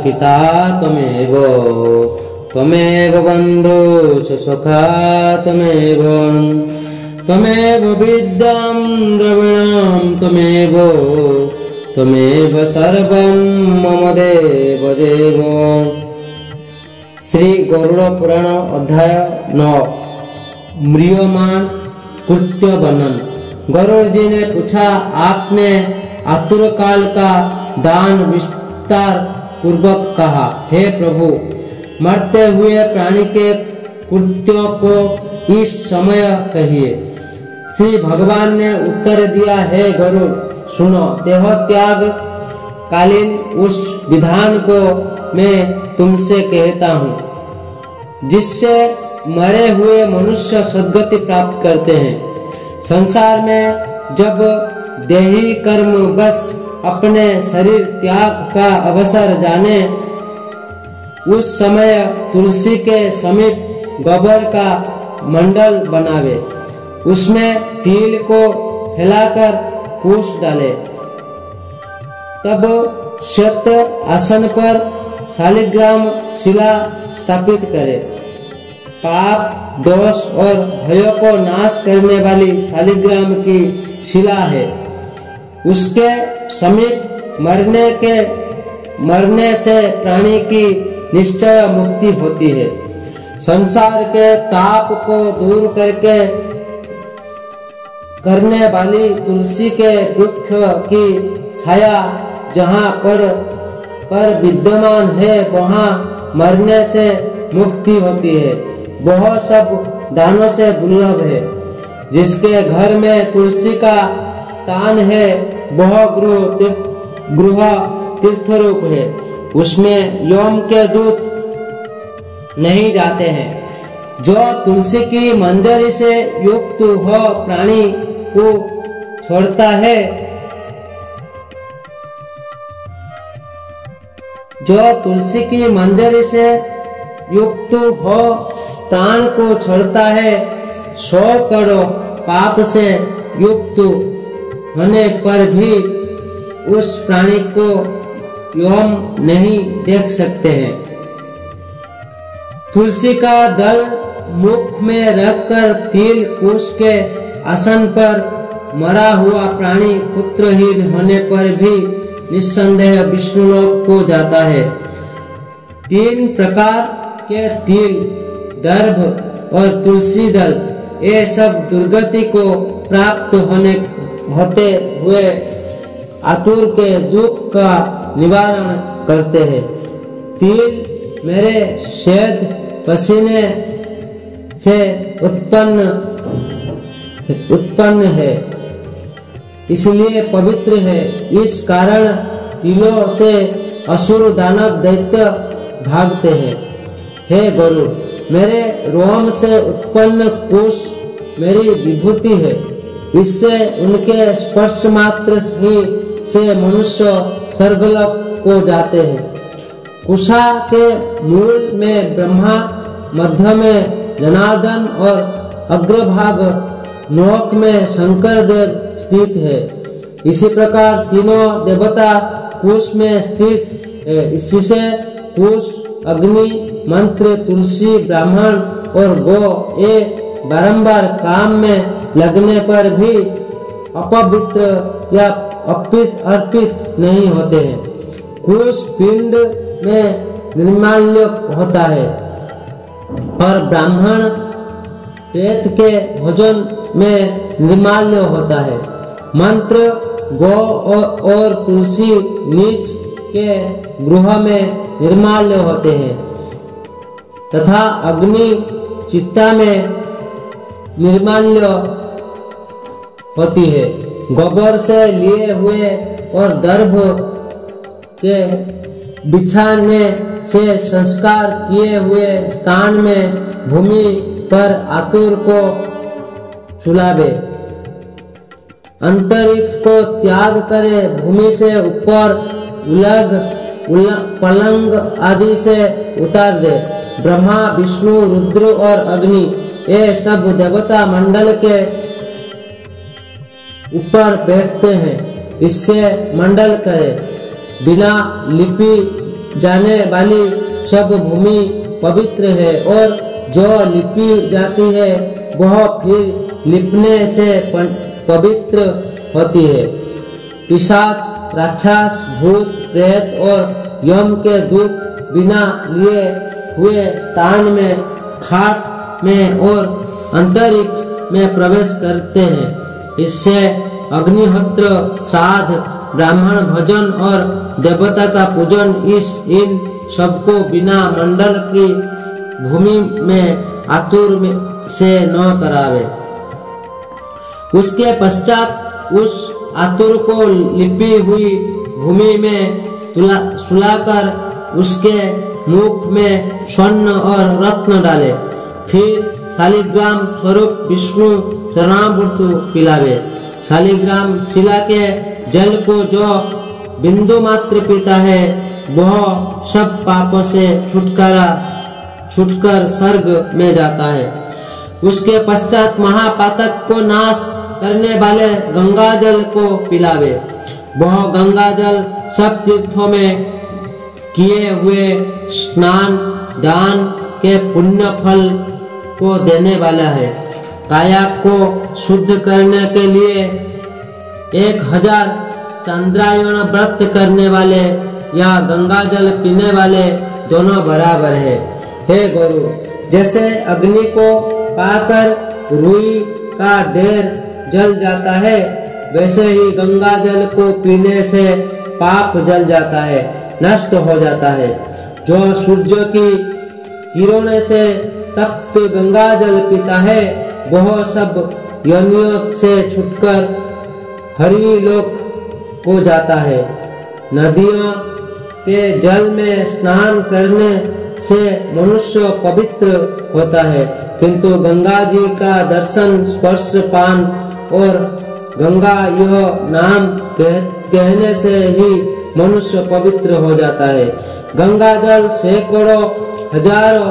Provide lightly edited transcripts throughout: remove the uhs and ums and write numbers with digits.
पिता त्वमेव त्वमेव बन्धुश्च सखा त्वमेव त्वमेव विद्यां द्रविणं त्वमेव त्वमेव सर्वं मम देव देव। श्री गरुड़ पुराण अध्याय 9 म्रियमाण कृत्य वर्णन। गरुड़ जी ने पूछा, आपने आतुर काल का दान विस्तार पूर्वक कहा, हे प्रभु, मरते हुए प्राणी के कृत्यों को इस समय कहिए। श्री भगवान ने उत्तर दिया, हे गरुड़, सुनो, देह त्याग कालीन उस विधान को मैं तुमसे कहता हूँ जिससे मरे हुए मनुष्य सद्गति प्राप्त करते हैं। संसार में जब देही कर्म बस अपने शरीर त्याग का अवसर जाने, उस समय तुलसी के समीप गोबर का मंडल बनावे, उसमें तिल को फैलाकर कुश डाले, तब श्वेत आसन पर शालिग्राम शिला स्थापित करे। पाप, दोष और भयों को नाश करने वाली शालिग्राम की शिला है। उसके समीप मरने से प्राणी की निश्चय मुक्ति होती है। संसार के ताप को दूर करने वाली तुलसी के वृक्ष की छाया जहाँ पर विद्यमान है, वहाँ मरने से मुक्ति होती है। वह सब दानों से दुर्लभ है। जिसके घर में तुलसी का स्थान है, वह गृह तीर्थ रूप है। उसमें यम के दूत नहीं जाते हैं। जो तुलसी की मंजरी से युक्त हो प्राणी को छोड़ता है, जो तुलसी की मंजरी से युक्त हो प्राण को छोड़ता है, 100 करोड़ पाप से युक्त होने पर भी उस प्राणी को यम नहीं देख सकते हैं। तुलसी का दल मुख में रखकर तिल कुश के आसन पर मरा हुआ प्राणी पुत्रहीन होने पर भी निस्संदेह विष्णुलोक को जाता है। 3 प्रकार के तिल, दर्भ और तुलसी दल, ये सब दुर्गति को प्राप्त होते हुए आतुर के दुख का निवारण करते हैं। तिल मेरे श्वेत पसीने से उत्पन्न है, इसलिए पवित्र है। इस कारण तिलों से असुर दानव दैत्य भागते हैं। हे गरुड़, मेरे रोम से उत्पन्न कुश मेरी विभूति है। इससे उनके स्पर्श मात्र ही से मनुष्य स्वर्गलोक को जाते हैं। कुशा के मूल में ब्रह्मा, मध्य में जनार्दन और अग्रभाग नोक में शंकर देव स्थित है। इसी प्रकार तीनों देवता कुश में स्थित है। इससे कुश, अग्नि, मंत्र, तुलसी, ब्राह्मण और गो ये बारंबार काम में लगने पर भी अपवित्र या अर्पित नहीं होते हैं। कुश पिंड में निर्माल्य होता है और ब्राह्मण प्रेत के भोजन में निर्माल्य होता है। मंत्र गौ और तुलसी नीच के गृह में निर्माल्य होते हैं तथा अग्नि चित्ता में निर्माल्य होती है। गोबर से लिए हुए और दर्भ के बिछाने से संस्कार किए हुए स्थान में भूमि पर आतुर को सुलावे। अंतरिक्ष को त्याग करे, भूमि से ऊपर पलंग आदि से उतार दे। ब्रह्मा, विष्णु, रुद्र और अग्नि ये सब देवता मंडल के ऊपर बैठते हैं। इससे मंडल करे। बिना लिपी जाने वाली सब भूमि पवित्र है और जो लिपी जाती है वह फिर लिपने से पवित्र होती है। पिशाच, राक्षस, भूत, प्रेत और यम के दूत बिना लिए हुए स्थान में, खाट में और अंतरिक्ष में प्रवेश करते हैं। इससे अग्निहोत्र, श्राद्ध, ब्राह्मण भोजन और देवता का पूजन इन सबको बिना मंडल की भूमि में आतुर से न करावे। उसके पश्चात उस आतुर को लिपी हुई भूमि में सुलाकर उसके मुख में स्वर्ण और रत्न डाले। फिर शालिग्राम स्वरूप विष्णु चरणामृत पिलावे। शालिग्राम शिला के जल को जो बिंदु मात्र पीता है वह सब पापों से छूटकर स्वर्ग में जाता है। उसके पश्चात महापातक को नाश करने वाले गंगा जल को पिलावे। वह गंगा जल सब तीर्थों में किए हुए स्नान दान के पुण्य फल को देने वाला है। काया को शुद्ध करने के लिए 1000 चंद्रायण व्रत करने वाले या गंगा जल पीने वाले दोनों बराबर है। हे गुरु, जैसे अग्नि को पाकर रुई का ढेर जल जाता है, वैसे ही गंगा जल को पीने से पाप जल जाता है, नष्ट हो जाता है। जो सूर्य की किरणों से तप्त गंगा जल पीता है वह सब योनियों से छूटकर हरि लोक को जाता है। नदियों के जल में स्नान करने से मनुष्य पवित्र होता है, किंतु गंगा जी का दर्शन, स्पर्श, पान और गंगा यह नाम कहने से ही मनुष्य पवित्र हो जाता है। गंगा जल सैकड़ों हजारों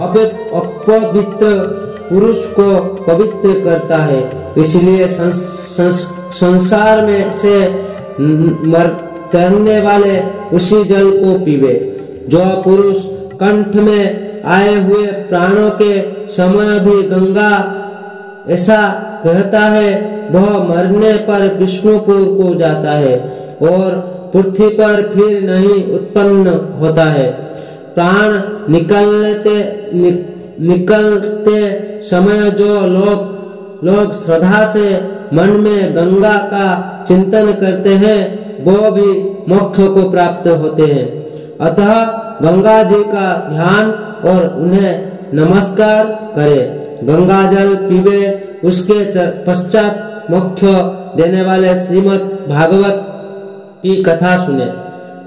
अपवित्र पुरुष को पवित्र करता है। इसलिए संसार में से तरने वाले उसी जल को पीवे। जो पुरुष कंठ में आए हुए प्राणों के समय भी गंगा ऐसा कहता है, वह मरने पर विष्णुपुर को जाता है और पृथ्वी पर फिर नहीं उत्पन्न होता है। प्राण निकलते समय जो लोग श्रद्धा से मन में गंगा का चिंतन करते हैं वो भी मोक्ष को प्राप्त होते हैं। अतः गंगा जी का ध्यान और उन्हें नमस्कार करें। गंगा जल पीवे, उसके पश्चात मोक्ष देने वाले श्रीमद् भागवत की कथा सुने।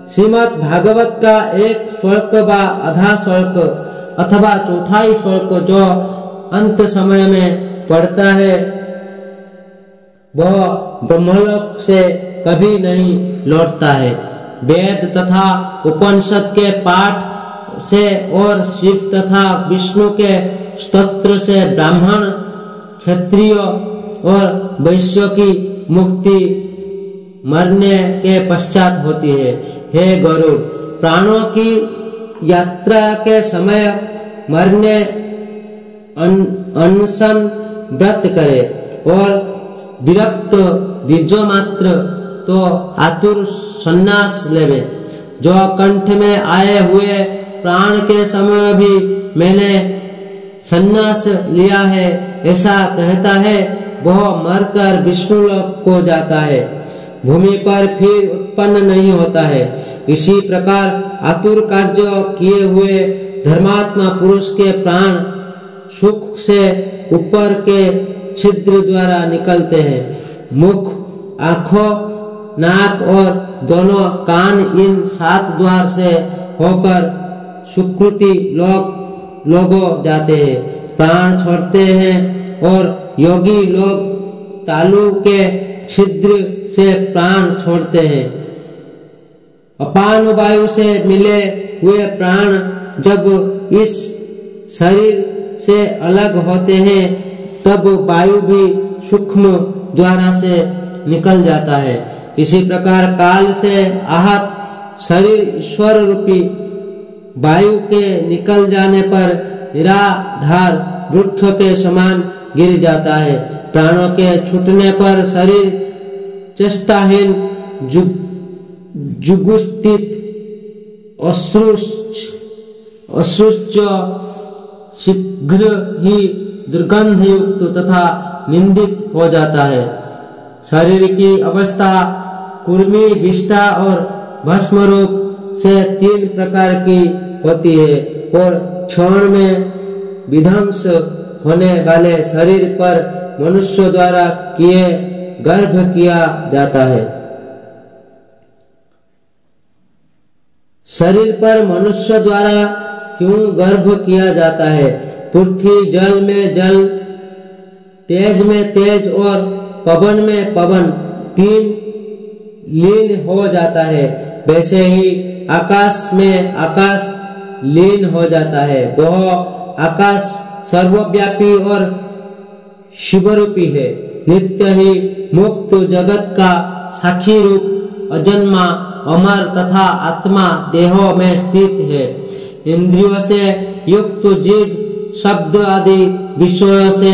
श्रीमद् भागवत का एक श्लोक व आधा श्लोक अथवा चौथाई श्लोक जो अंत समय में पढ़ता है वह ब्रह्मलोक से कभी नहीं लौटता है। वेद तथा उपनिषद के पाठ से और शिव तथा विष्णु के स्तोत्र से ब्राह्मण, क्षत्रिय और वैश्य की मुक्ति मरने के पश्चात होती है। हे गरुड़, प्राणों की यात्रा के समय मरने अनशन व्रत करे और विरक्त द्विजो मात्र तो आतुर संन्यास लेवे। जो कंठ में आए हुए प्राण के समय भी मैंने संन्यास लिया है ऐसा कहता है वह मरकर विष्णुलोक को जाता है, भूमि पर फिर उत्पन्न नहीं होता है। इसी प्रकार आतुर कार्य किए हुए धर्मात्मा पुरुष के प्राण सुख से ऊपर के छिद्र द्वारा निकलते हैं। मुख, आंखों, नाक और दोनों कान इन 7 द्वार से होकर सुकृति लोगों जाते हैं, प्राण छोड़ते हैं और योगी लोग तालु के छिद्र से प्राण छोड़ते हैं। अपान वायु से मिले हुए प्राण जब इस शरीर से अलग होते हैं तब वायु भी सूक्ष्म द्वारा से निकल जाता है। इसी प्रकार काल से आहत शरीर ईश्वर रूपी वायु के निकल जाने पर निराधार वृक्ष के समान गिर जाता है। प्राणों के छूटने पर शरीर चेष्टाहीन जुगुस्थित अश्रुच शीघ्र ही दुर्गंध युक्त तथा निंदित हो जाता है। शरीर की अवस्था कुर्मी, विष्ठा और भस्म रूप से 3 प्रकार की होती है और क्षण में विध्वंस होने वाले शरीर पर मनुष्य द्वारा किए गर्भ किया जाता है। शरीर पर मनुष्य द्वारा क्यों गर्भ किया जाता है? पृथ्वी जल में जल, तेज में तेज और पवन में पवन 3 लीन हो जाता है। वैसे ही आकाश में आकाश लीन हो जाता है। वह आकाश सर्वव्यापी और शिवरूपी है। नित्य ही मुक्त जगत का साक्षी रूप अजन्मा अमर तथा आत्मा देहों में स्थित है। इंद्रियों से युक्त जीव शब्द आदि विषयों से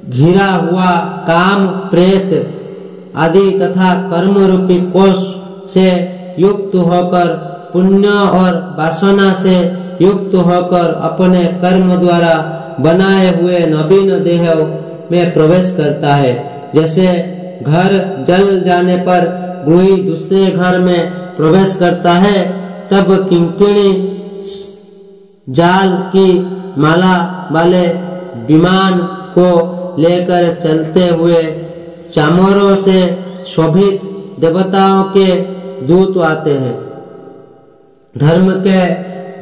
घिरा हुआ काम, प्रेत आदि तथा कर्म रूपी कोष से युक्त होकर पुण्य और वासना से युक्त होकर अपने कर्म द्वारा बनाए हुए नवीन देह में प्रवेश करता है। जैसे घर जल जाने पर गृही दूसरे घर में प्रवेश करता है तब किंकिणी जाल की माला वाले विमान को लेकर चलते हुए चामरों से शोभित देवताओं के दूत आते हैं। धर्म के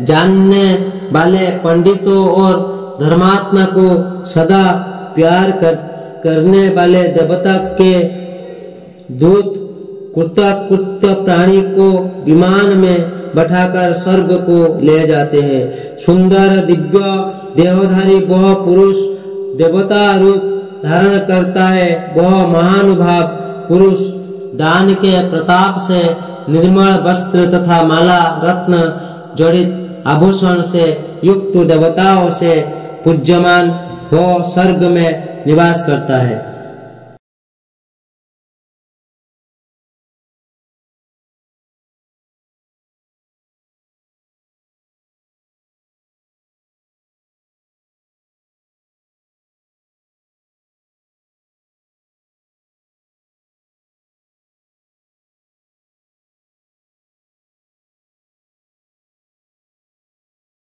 जानने वाले पंडितों और धर्मात्मा को सदा प्यार करने वाले देवता के दूत कृत्य प्राणी को विमान में बैठाकर स्वर्ग को ले जाते हैं। सुंदर दिव्य देहधारी वह पुरुष देवता रूप धारण करता है। वह महानुभाव पुरुष दान के प्रताप से निर्मल वस्त्र तथा माला रत्न जड़ित आभूषण से युक्त देवताओं से पूज्यमान हो स्वर्ग में निवास करता है।